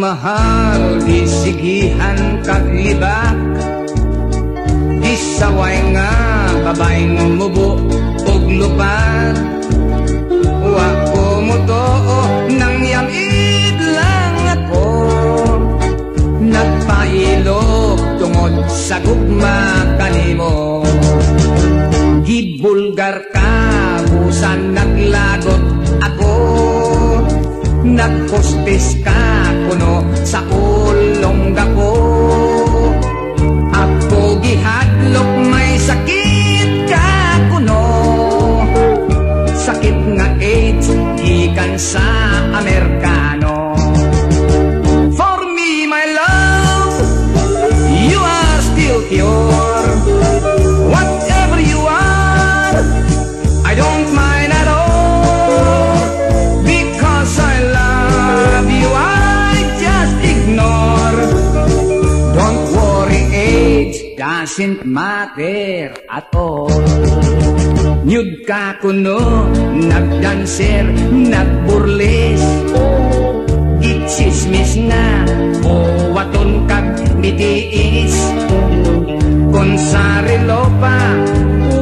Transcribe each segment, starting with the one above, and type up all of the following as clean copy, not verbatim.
mahal, di sigihan kaglibak. Di saway nga babaeng mubo ug lupad. Wako mo to nang yamid lang ako. Nagpailog tungod sa gugma kanimo. Gibulgar ka, busan naglagot ako. Nagpostis ka kuno sa ulong ko. Ako gihadlok may sakit ka kuno. Sakit nga AIDS gikan sa Amerikano. For me my love, you are still pure. Whatever you are, I don't mind at all. Because I love you, I just ignore. Don't worry, age doesn't matter at all. Nyud ka kuno, nagdanser, nagburles. Itsismis na, o waton kag mitiis. Kung sa relo pa,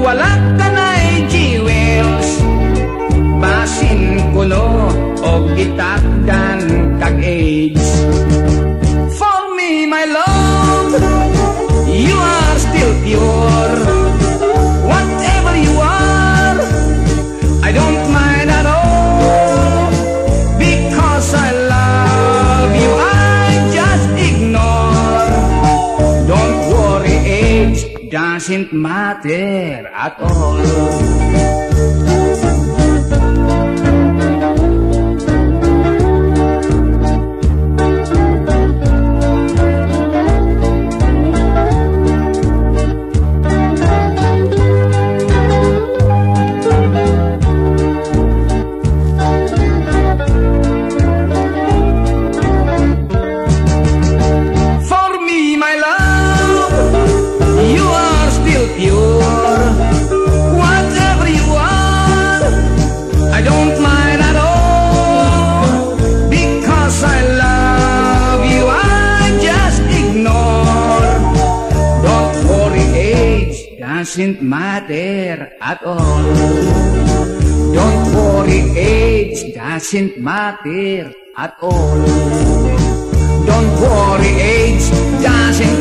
wala ka na'y jewels. Basin kuno, o gitakdan kag AIDS. For me, my love, you are still pure. Whatever you are, I don't mind at all. Because I love you, I just ignore. Don't worry, age doesn't matter at all. Doesn't matter at all. Don't worry, age doesn't matter at all. Don't worry, age doesn't